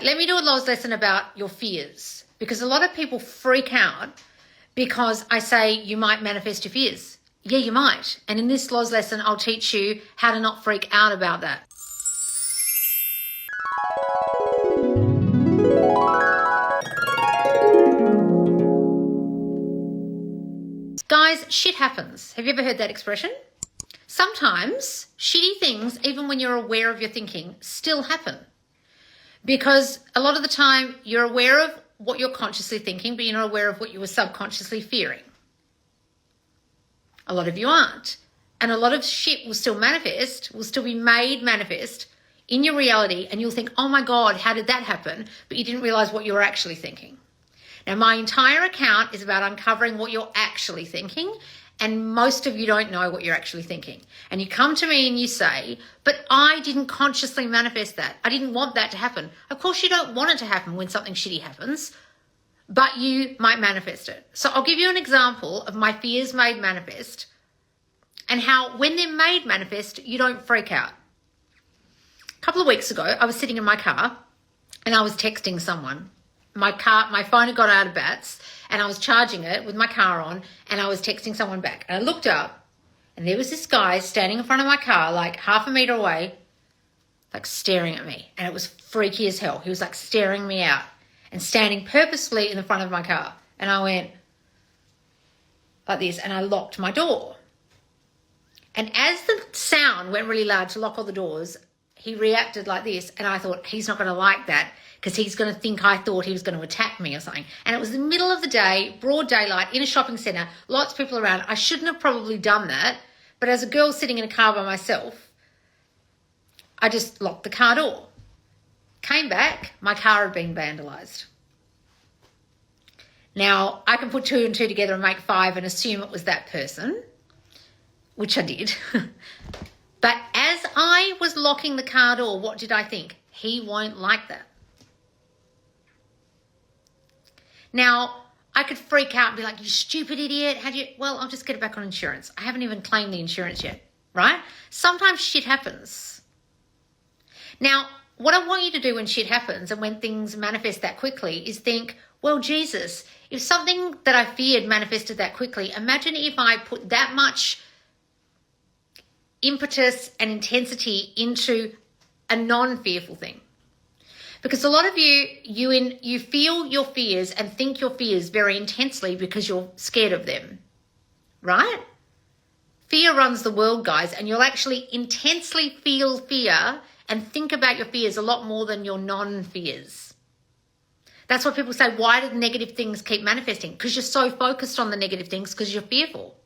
Let me do a Loz lesson about your fears, because a lot of people freak out because I say you might manifest your fears. Yeah, you might. And in this Loz lesson, I'll teach you how to not freak out about that. Guys, shit happens. Have you ever heard that expression? Sometimes shitty things, even when you're aware of your thinking, still happen. Because a lot of the time you're aware of what you're consciously thinking, but you're not aware of what you were subconsciously fearing. A lot of you aren't. And a lot of shit will still manifest, will still be made manifest in your reality. And you'll think, oh my God, how did that happen? But you didn't realize what you were actually thinking. Now, my entire account is about uncovering what you're actually thinking. And most of you don't know what you're actually thinking. And you come to me and you say, but I didn't consciously manifest that. I didn't want that to happen. Of course, you don't want it to happen when something shitty happens, but you might manifest it. So I'll give you an example of my fears made manifest and how when they're made manifest, you don't freak out. A couple of weeks ago, I was sitting in my car and I was texting someone. My phone had got out of bats and I was charging it with my car on and I was texting someone back. And I looked up and there was this guy standing in front of my car, like half a meter away, like staring at me. And it was freaky as hell. He was like staring me out and standing purposefully in the front of my car. And I went like this and I locked my door. And as the sound went really loud to lock all the doors, he reacted like this. And I thought, he's not going to like that, because he's going to think I thought he was going to attack me or something. And it was the middle of the day, broad daylight, in a shopping centre, lots of people around. I shouldn't have probably done that. But as a girl sitting in a car by myself, I just locked the car door. Came back, my car had been vandalised. Now, I can put two and two together and make five and assume it was that person, which I did. But as I was locking the car door, what did I think? He won't like that. Now, I could freak out and be like, you stupid idiot. Well, I'll just get it back on insurance. I haven't even claimed the insurance yet, right? Sometimes shit happens. Now, what I want you to do when shit happens and when things manifest that quickly is think, well, Jesus, if something that I feared manifested that quickly, imagine if I put that much impetus and intensity into a non-fearful thing. Because a lot of you feel your fears and think your fears very intensely because you're scared of them, right? Fear runs the world, guys, and you'll actually intensely feel fear and think about your fears a lot more than your non-fears. That's why people say, why do negative things keep manifesting? Because you're so focused on the negative things because you're fearful.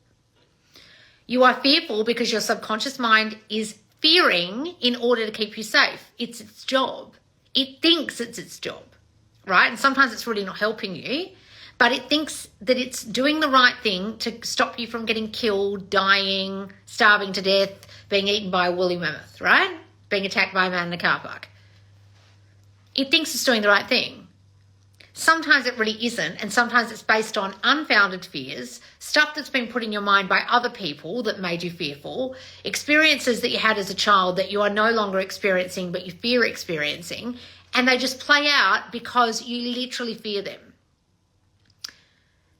You are fearful because your subconscious mind is fearing in order to keep you safe. It's its job. It thinks it's its job, right? And sometimes it's really not helping you, but it thinks that it's doing the right thing to stop you from getting killed, dying, starving to death, being eaten by a woolly mammoth, right? Being attacked by a man in a car park. It thinks it's doing the right thing. Sometimes it really isn't, and sometimes it's based on unfounded fears, stuff that's been put in your mind by other people that made you fearful, experiences that you had as a child that you are no longer experiencing but you fear experiencing, and they just play out because you literally fear them.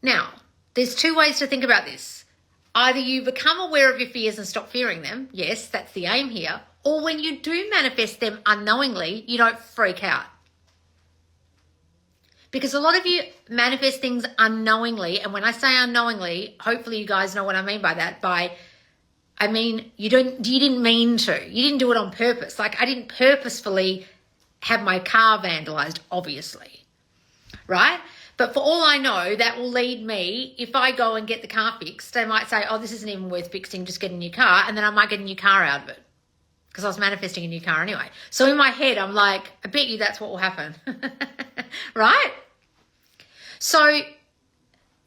Now, there's two ways to think about this. Either you become aware of your fears and stop fearing them, yes, that's the aim here, or when you do manifest them unknowingly, you don't freak out. Because a lot of you manifest things unknowingly. And when I say unknowingly, hopefully you guys know what I mean by that. You didn't mean to. You didn't do it on purpose. Like, I didn't purposefully have my car vandalized, obviously. Right? But for all I know, that will lead me, if I go and get the car fixed, they might say, oh, this isn't even worth fixing, just get a new car. And then I might get a new car out of it, because I was manifesting a new car anyway. So in my head, I'm like, I bet you that's what will happen. Right? So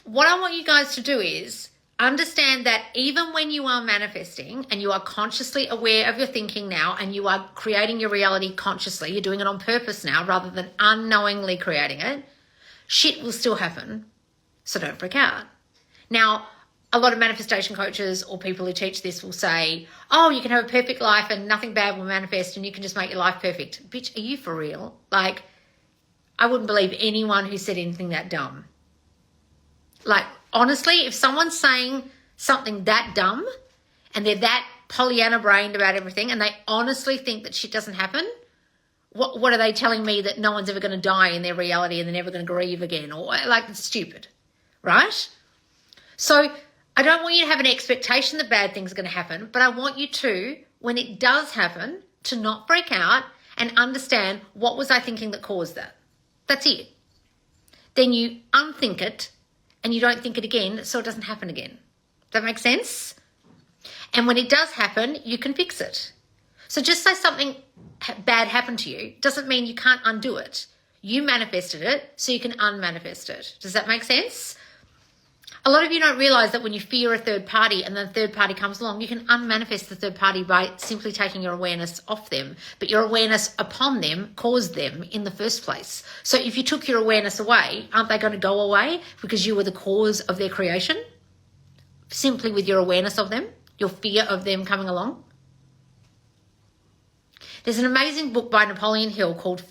what I want you guys to do is understand that even when you are manifesting and you are consciously aware of your thinking now and you are creating your reality consciously, you're doing it on purpose now rather than unknowingly creating it, shit will still happen. So don't freak out. Now, a lot of manifestation coaches or people who teach this will say, oh, you can have a perfect life and nothing bad will manifest and you can just make your life perfect. Bitch, are you for real? Like, I wouldn't believe anyone who said anything that dumb. Like, honestly, if someone's saying something that dumb and they're that Pollyanna brained about everything and they honestly think that shit doesn't happen, what are they telling me, that no one's ever going to die in their reality and they're never going to grieve again? Or like, it's stupid, right? So I don't want you to have an expectation that bad things are going to happen, but I want you to, when it does happen, to not freak out and understand, what was I thinking that caused that? That's it. Then you unthink it and you don't think it again, so it doesn't happen again. Does that make sense? And when it does happen, you can fix it. So just say something bad happened to you doesn't mean you can't undo it. You manifested it, so you can unmanifest it. Does that make sense? A lot of you don't realize that when you fear a third party and the third party comes along, you can unmanifest the third party by simply taking your awareness off them. But your awareness upon them caused them in the first place. So if you took your awareness away, aren't they going to go away because you were the cause of their creation? Simply with your awareness of them, your fear of them coming along. There's an amazing book by Napoleon Hill called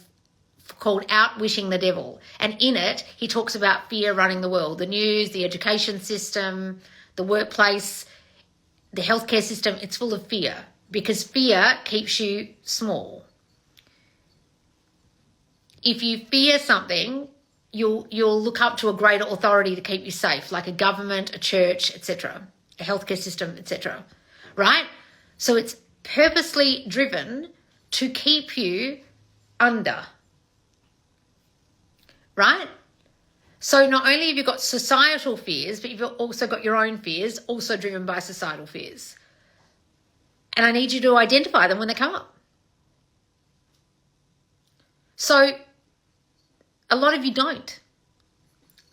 Outwitting the Devil. And in it, he talks about fear running the world, the news, the education system, the workplace, the healthcare system. It's full of fear because fear keeps you small. If you fear something, you'll look up to a greater authority to keep you safe, like a government, a church, etc., a healthcare system, etc., right? So it's purposely driven to keep you under. Right? So not only have you got societal fears, but you've also got your own fears, also driven by societal fears. And I need you to identify them when they come up. So a lot of you don't.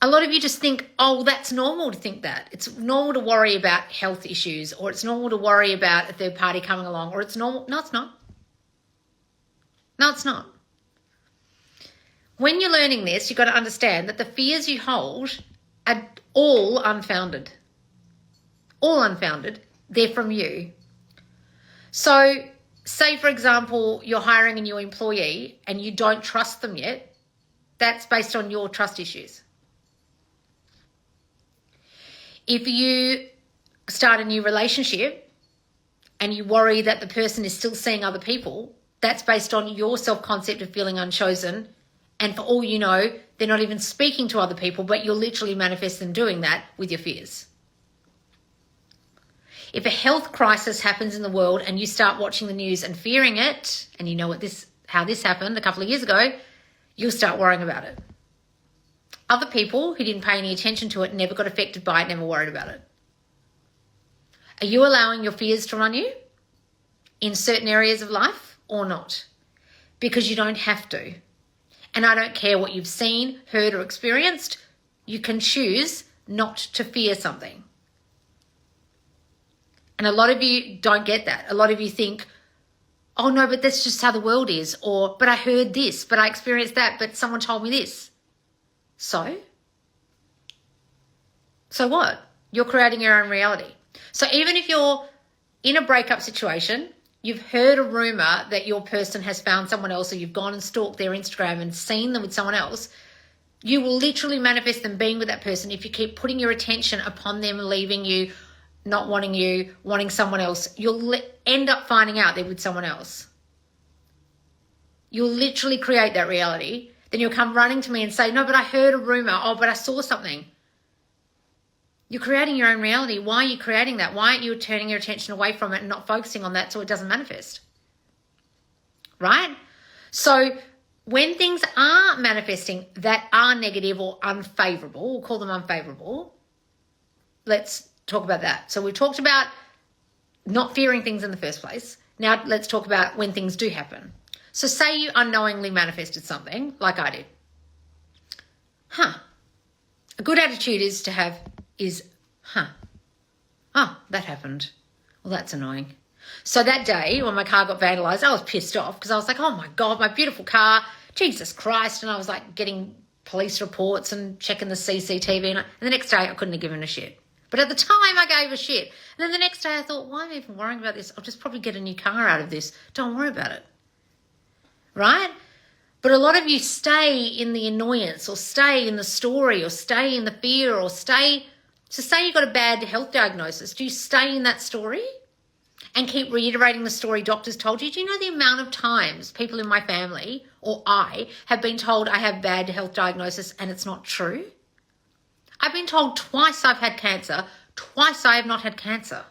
A lot of you just think, oh, that's normal to think that. It's normal to worry about health issues, or it's normal to worry about a third party coming along, or it's normal. No, it's not. No, it's not. When you're learning this, you've got to understand that the fears you hold are all unfounded. All unfounded. They're from you. So say, for example, you're hiring a new employee and you don't trust them yet. That's based on your trust issues. If you start a new relationship and you worry that the person is still seeing other people, that's based on your self-concept of feeling unchosen. And for all you know, they're not even speaking to other people, but you're literally manifesting doing that with your fears. If a health crisis happens in the world and you start watching the news and fearing it, and you know how this happened a couple of years ago, you'll start worrying about it. Other people who didn't pay any attention to it, never got affected by it, never worried about it. Are you allowing your fears to run you in certain areas of life or not? Because you don't have to. And I don't care what you've seen, heard, or experienced. You can choose not to fear something. And a lot of you don't get that. A lot of you think, oh no, but that's just how the world is. Or, but I heard this, but I experienced that, but someone told me this. So what? You're creating your own reality. So even if you're in a breakup situation, you've heard a rumor that your person has found someone else, or you've gone and stalked their Instagram and seen them with someone else, you will literally manifest them being with that person if you keep putting your attention upon them leaving you, not wanting you, wanting someone else. You'll end up finding out they're with someone else. You'll literally create that reality. Then you'll come running to me and say, no, but I heard a rumor. Oh, but I saw something. You're creating your own reality. Why are you creating that? Why aren't you turning your attention away from it and not focusing on that so it doesn't manifest? Right? So when things are manifesting that are negative or unfavorable, we'll call them unfavorable, let's talk about that. So we talked about not fearing things in the first place. Now let's talk about when things do happen. So say you unknowingly manifested something like I did. A good attitude is to have that happened. Well, that's annoying. So that day when my car got vandalized, I was pissed off because I was like, oh my God, my beautiful car, Jesus Christ. And I was like getting police reports and checking the CCTV. And the next day I couldn't have given a shit. But at the time I gave a shit. And then the next day I thought, why am I even worrying about this? I'll just probably get a new car out of this. Don't worry about it. Right? But a lot of you stay in the annoyance or stay in the story or stay in the fear or stay. So say you got a bad health diagnosis. Do you stay in that story and keep reiterating the story doctors told you? Do you know the amount of times people in my family or I have been told I have bad health diagnosis and it's not true? I've been told twice I've had cancer, twice I have not had cancer.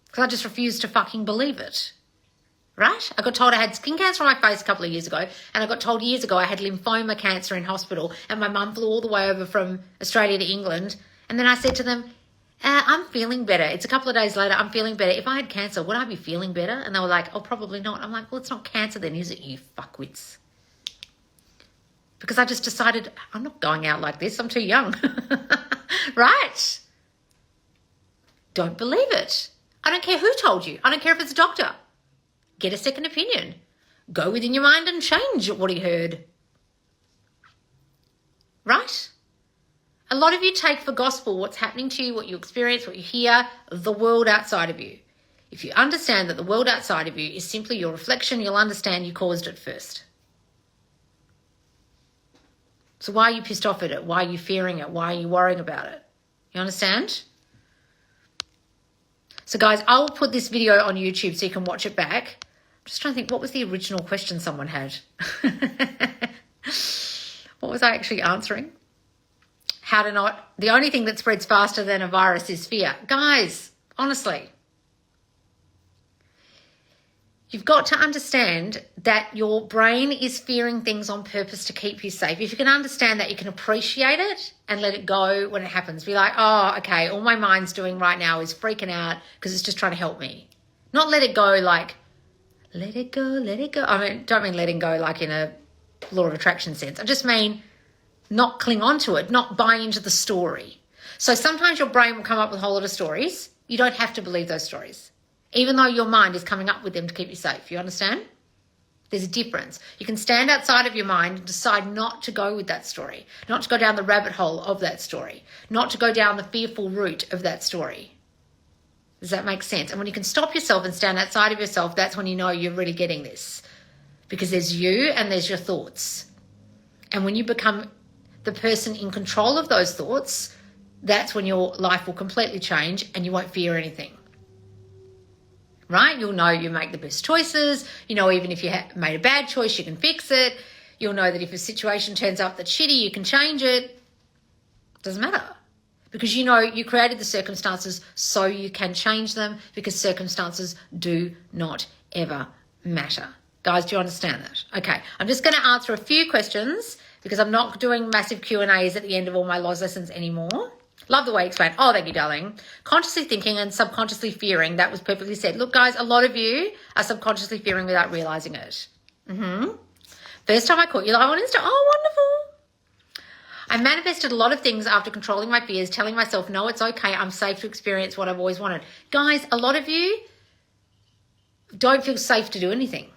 Because I just refuse to fucking believe it. Right? I got told I had skin cancer on my face a couple of years ago, and I got told years ago I had lymphoma cancer in hospital, and my mum flew all the way over from Australia to England, and then I said to them, I'm feeling better. It's a couple of days later, I'm feeling better. If I had cancer, would I be feeling better? And they were like, oh, probably not. I'm like, well, it's not cancer then, is it, you fuckwits? Because I just decided I'm not going out like this. I'm too young. Right? Don't believe it. I don't care who told you. I don't care if it's a doctor. Get a second opinion. Go within your mind and change what he heard. Right? A lot of you take for gospel what's happening to you, what you experience, what you hear, the world outside of you. If you understand that the world outside of you is simply your reflection, you'll understand you caused it first. So why are you pissed off at it? Why are you fearing it? Why are you worrying about it? You understand? So guys, I will put this video on YouTube so you can watch it back. I'm just trying to think, what was the original question someone had? What was I actually answering? How to not, the only thing that spreads faster than a virus is fear. Guys, honestly, you've got to understand that your brain is fearing things on purpose to keep you safe. If you can understand that, you can appreciate it and let it go when it happens. Be like, oh, okay, all my mind's doing right now is freaking out because it's just trying to help me. Not let it go like, let it go, let it go. I mean, don't mean letting go like in a law of attraction sense. I just mean not cling on to it, not buy into the story. So sometimes your brain will come up with a whole lot of stories. You don't have to believe those stories, even though your mind is coming up with them to keep you safe. You understand? There's a difference. You can stand outside of your mind and decide not to go with that story, not to go down the rabbit hole of that story, not to go down the fearful route of that story. Does that make sense? And when you can stop yourself and stand outside of yourself, that's when you know you're really getting this. Because there's you and there's your thoughts. And when you become the person in control of those thoughts, that's when your life will completely change and you won't fear anything. Right? You'll know you make the best choices. You know, even if you made a bad choice, you can fix it. You'll know that if a situation turns up that's shitty, you can change it. Doesn't matter. Because you know you created the circumstances so you can change them, because circumstances do not ever matter. Guys, do you understand that? Okay, I'm just going to answer a few questions because I'm not doing massive Q&As at the end of all my Loz lessons anymore. Love the way you explained. Oh, thank you, darling. Consciously thinking and subconsciously fearing. That was perfectly said. Look, guys, a lot of you are subconsciously fearing without realizing it. First time I caught you live on Insta. Oh, wonderful. I manifested a lot of things after controlling my fears, telling myself, no, it's okay. I'm safe to experience what I've always wanted. Guys, a lot of you don't feel safe to do anything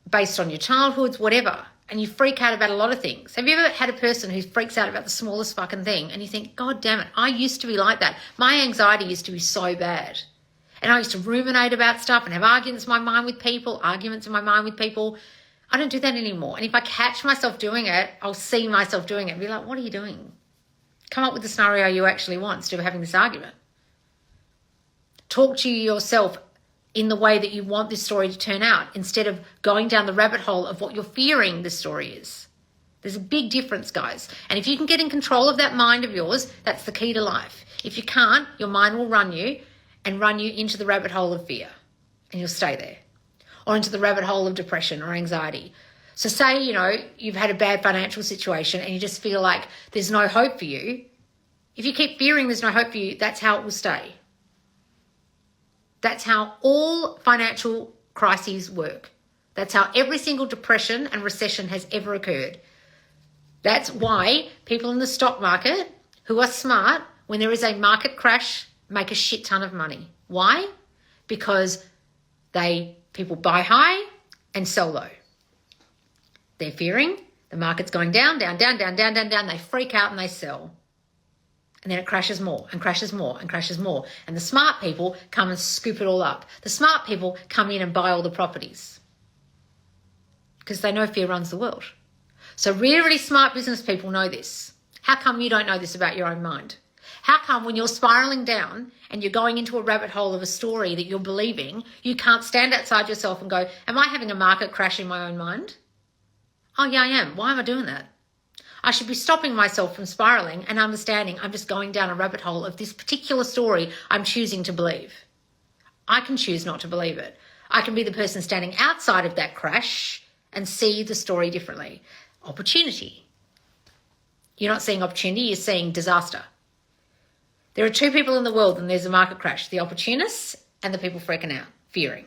based on your childhoods, whatever. And you freak out about a lot of things. Have you ever had a person who freaks out about the smallest fucking thing and you think, God damn it, I used to be like that. My anxiety used to be so bad. And I used to ruminate about stuff and have arguments in my mind with people. I don't do that anymore. And if I catch myself doing it, I'll see myself doing it and be like, what are you doing? Come up with the scenario you actually want instead of having this argument. Talk to yourself in the way that you want this story to turn out instead of going down the rabbit hole of what you're fearing the story is. There's a big difference, guys. And if you can get in control of that mind of yours, that's the key to life. If you can't, your mind will run you into the rabbit hole of fear and you'll stay there, or into the rabbit hole of depression or anxiety. So say, you've had a bad financial situation and you just feel like there's no hope for you. If you keep fearing there's no hope for you, that's how it will stay. That's how all financial crises work. That's how every single depression and recession has ever occurred. That's why people in the stock market who are smart, when there is a market crash, make a shit ton of money. Why? Because people buy high and sell low. They're fearing the market's going down, down, down, down, down, down, down. They freak out and they sell. And then it crashes more and crashes more and crashes more. And the smart people come and scoop it all up. The smart people come in and buy all the properties. because they know fear runs the world. So really, really smart business people know this. How come you don't know this about your own mind? How come when you're spiraling down and you're going into a rabbit hole of a story that you're believing, you can't stand outside yourself and go, am I having a market crash in my own mind? Oh, yeah, I am. Why am I doing that? I should be stopping myself from spiraling and understanding I'm just going down a rabbit hole of this particular story I'm choosing to believe. I can choose not to believe it. I can be the person standing outside of that crash and see the story differently. Opportunity. You're not seeing opportunity, you're seeing disaster. There are two people in the world and there's a market crash, the opportunists and the people freaking out, fearing.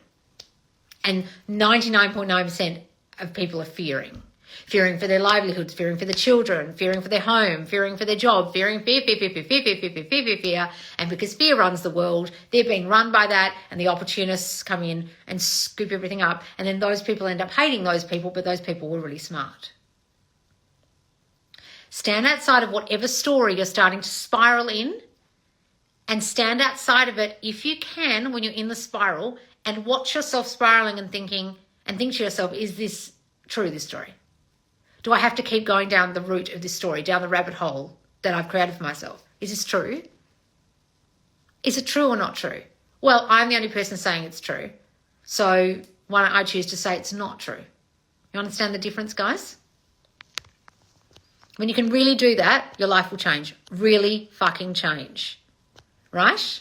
And 99.9% of people are fearing. Fearing for their livelihoods, fearing for their children, fearing for their home, fearing for their job, fearing fear. And because fear runs the world, they're being run by that, and the opportunists come in and scoop everything up. And then those people end up hating those people, but those people were really smart. Stand outside of whatever story you're starting to spiral in, and stand outside of it if you can when you're in the spiral, and watch yourself spiraling and think to yourself, is this true, this story? Do I have to keep going down the route of this story, down the rabbit hole that I've created for myself? Is this true? Is it true or not true? Well, I'm the only person saying it's true. So why don't I choose to say it's not true? You understand the difference, guys? When you can really do that, your life will change. Really fucking change. Right?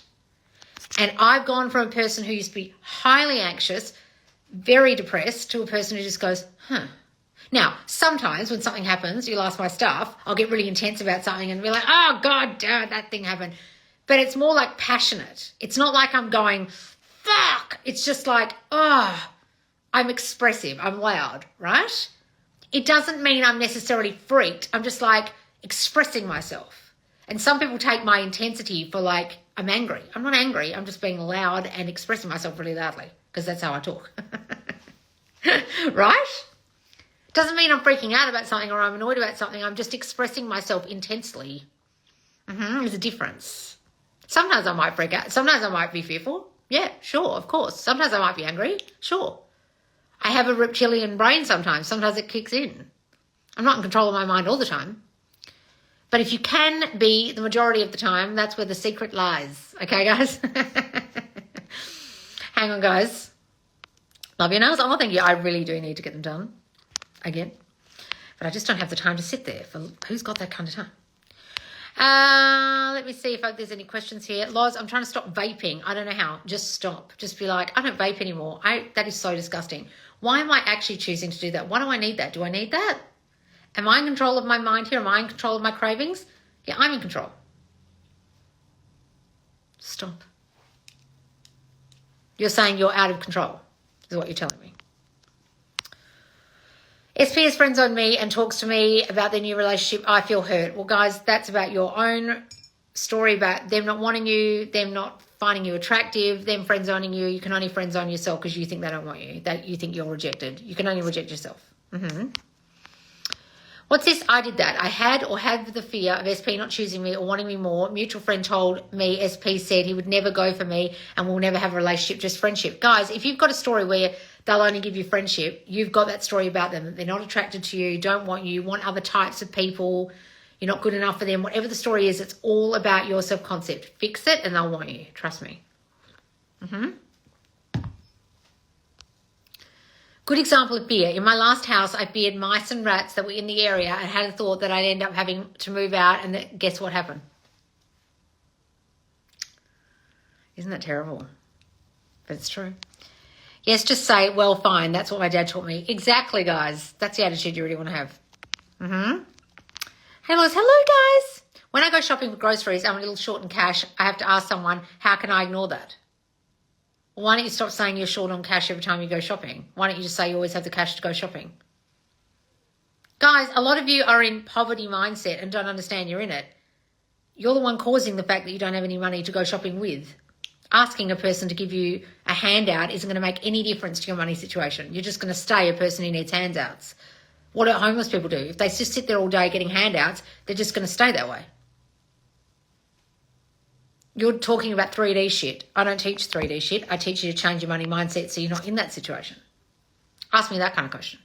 And I've gone from a person who used to be highly anxious, very depressed, to a person who just goes, Now, sometimes when something happens, you'll ask my staff, I'll get really intense about something and be like, oh, God, damn, that thing happened. But it's more like passionate. It's not like I'm going, fuck. It's just like, I'm expressive. I'm loud, right? It doesn't mean I'm necessarily freaked. I'm just like expressing myself. And some people take my intensity for like, I'm angry. I'm not angry. I'm just being loud and expressing myself really loudly because that's how I talk. Right? Doesn't mean I'm freaking out about something or I'm annoyed about something. I'm just expressing myself intensely. There's a difference. Sometimes I might freak out. Sometimes I might be fearful. Yeah, sure, of course. Sometimes I might be angry. Sure. I have a reptilian brain sometimes. Sometimes it kicks in. I'm not in control of my mind all the time. But if you can be the majority of the time, that's where the secret lies. Okay, guys? Hang on, guys. Love your nails. Oh, thank you. I really do need to get them done again. But I just don't have the time to sit there. Who's got that kind of time? Let me see if there's any questions here. Loz, I'm trying to stop vaping. I don't know how. Just stop. Just be like, I don't vape anymore. That is so disgusting. Why am I actually choosing to do that? Why do I need that? Do I need that? Am I in control of my mind here? Am I in control of my cravings? Yeah, I'm in control. Stop. You're saying you're out of control, is what you're telling me. SP has friends on me and talks to me about their new relationship. I feel hurt. Well, guys, that's about your own story, about them not wanting you, them not finding you attractive, them friend zoning you. You can only friend zone yourself because you think they don't want you, that you think you're rejected. You can only reject yourself. What's this? I did that. I had or have the fear of SP not choosing me or wanting me more. Mutual friend told me SP said he would never go for me and we'll never have a relationship, just friendship. Guys, if you've got a story where they'll only give you friendship, you've got that story about them. They're not attracted to you, don't want you, want other types of people, you're not good enough for them. Whatever the story is, it's all about your self-concept. Fix it and they'll want you. Trust me. Good example of fear. In my last house, I feared mice and rats that were in the area and had a thought that I'd end up having to move out, and guess what happened? Isn't that terrible? But it's true. Yes, just say, well, fine. That's what my dad taught me. Exactly, guys. That's the attitude you really want to have. Hey, Loz. Hello, guys. When I go shopping for groceries, I'm a little short in cash. I have to ask someone, how can I ignore that? Why don't you stop saying you're short on cash every time you go shopping? Why don't you just say you always have the cash to go shopping? Guys, a lot of you are in poverty mindset and don't understand you're in it. You're the one causing the fact that you don't have any money to go shopping with. Asking a person to give you a handout isn't going to make any difference to your money situation. You're just going to stay a person who needs handouts. What do homeless people do? If they just sit there all day getting handouts, they're just going to stay that way. You're talking about 3D shit. I don't teach 3D shit. I teach you to change your money mindset so you're not in that situation. Ask me that kind of question.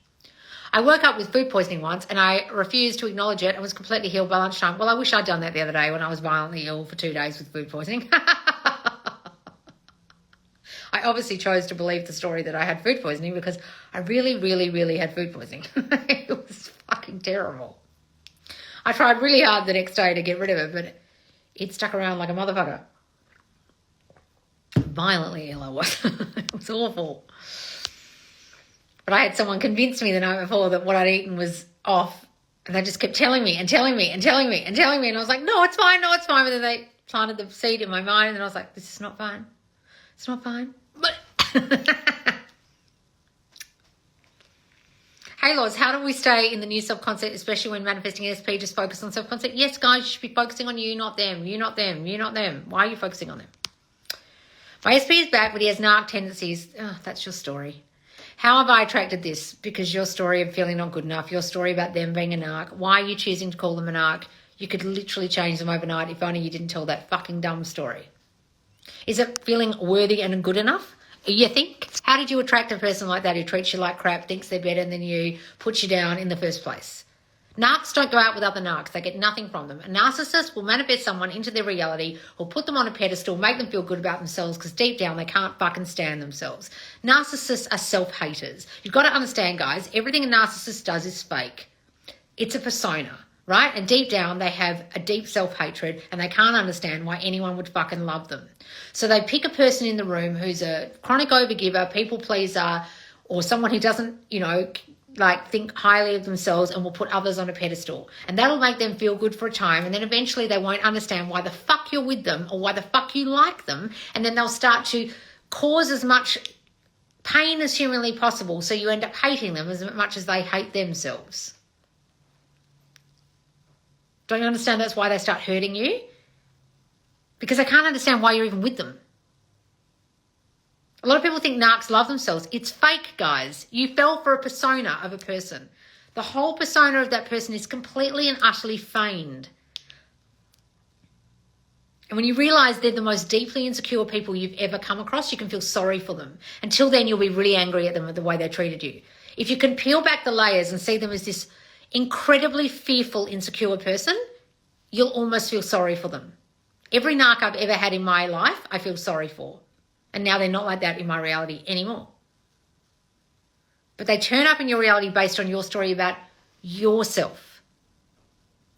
I woke up with food poisoning once and I refused to acknowledge it and was completely healed by lunchtime. Well, I wish I'd done that the other day when I was violently ill for 2 days with food poisoning. I obviously chose to believe the story that I had food poisoning because I really, really, really had food poisoning. It was fucking terrible. I tried really hard the next day to get rid of it, but it stuck around like a motherfucker. Violently ill I was. It was awful. But I had someone convince me the night before that what I'd eaten was off, and they just kept telling me and telling me and telling me and telling me, and I was like, no, it's fine, no, it's fine. But then they planted the seed in my mind, and I was like, this is not fine. It's not fine. But hey, Loz, how do we stay in the new self-concept, especially when manifesting SP? Just focus on self-concept. Yes, guys, you should be focusing on you, not them. You, not them. You, not them. Why are you focusing on them? My SP is back, but he has narc tendencies. Oh, that's your story. How have I attracted this? Because your story of feeling not good enough, your story about them being a narc. Why are you choosing to call them a narc? You could literally change them overnight if only you didn't tell that fucking dumb story. Is it feeling worthy and good enough? You think? How did you attract a person like that who treats you like crap, thinks they're better than you, puts you down in the first place? Narcs don't go out with other narcs. They get nothing from them. A narcissist will manifest someone into their reality or put them on a pedestal, make them feel good about themselves because deep down they can't fucking stand themselves. Narcissists are self-haters. You've got to understand, guys, everything a narcissist does is fake. It's a persona, right? And deep down they have a deep self-hatred and they can't understand why anyone would fucking love them. So they pick a person in the room who's a chronic overgiver, people pleaser, or someone who doesn't, think highly of themselves and will put others on a pedestal. And that'll make them feel good for a time. And then eventually they won't understand why the fuck you're with them or why the fuck you like them. And then they'll start to cause as much pain as humanly possible. So you end up hating them as much as they hate themselves. Don't you understand that's why they start hurting you? Because they can't understand why you're even with them. A lot of people think narcs love themselves. It's fake, guys. You fell for a persona of a person. The whole persona of that person is completely and utterly feigned. And when you realize they're the most deeply insecure people you've ever come across, you can feel sorry for them. Until then, you'll be really angry at them at the way they treated you. If you can peel back the layers and see them as this incredibly fearful, insecure person, you'll almost feel sorry for them. Every narc I've ever had in my life, I feel sorry for. And now they're not like that in my reality anymore. But they turn up in your reality based on your story about yourself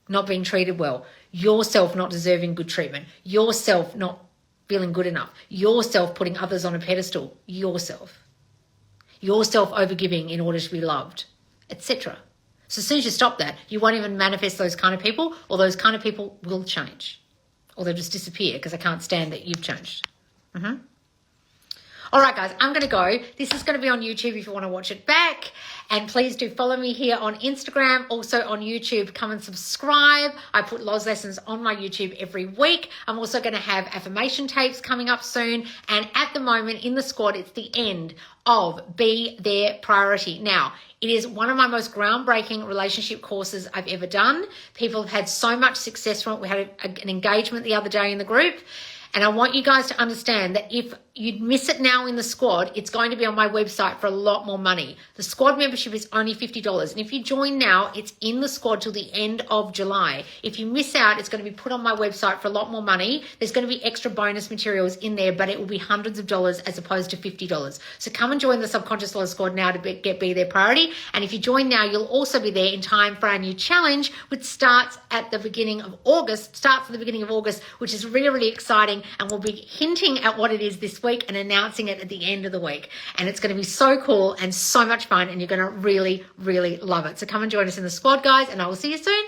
not being treated well, yourself not deserving good treatment, yourself not feeling good enough, yourself putting others on a pedestal, yourself overgiving in order to be loved, etc. So as soon as you stop that, you won't even manifest those kind of people, or those kind of people will change. Or they'll just disappear because they can't stand that you've changed. All right, guys, I'm going to go. This is going to be on YouTube if you want to watch it back. And please do follow me here on Instagram, also on YouTube. Come and subscribe. I put Loz Lessons on my YouTube every week. I'm also going to have affirmation tapes coming up soon. And at the moment in the squad, it's the end of Be Their Priority. Now, it is one of my most groundbreaking relationship courses I've ever done. People have had so much success from it. We had an engagement the other day in the group. And I want you guys to understand that if you miss it now in the squad, it's going to be on my website for a lot more money. The squad membership is only $50. And if you join now, it's in the squad till the end of July. If you miss out, it's going to be put on my website for a lot more money. There's going to be extra bonus materials in there, but it will be hundreds of dollars as opposed to $50. So come and join the Subconscious Loz squad now to be their priority. And if you join now, you'll also be there in time for our new challenge, which starts at the beginning of August, which is really, really exciting. And we'll be hinting at what it is this week and announcing it at the end of the week. And it's going to be so cool and so much fun, and you're going to really, really love it. So come and join us in the squad, guys, and I will see you soon.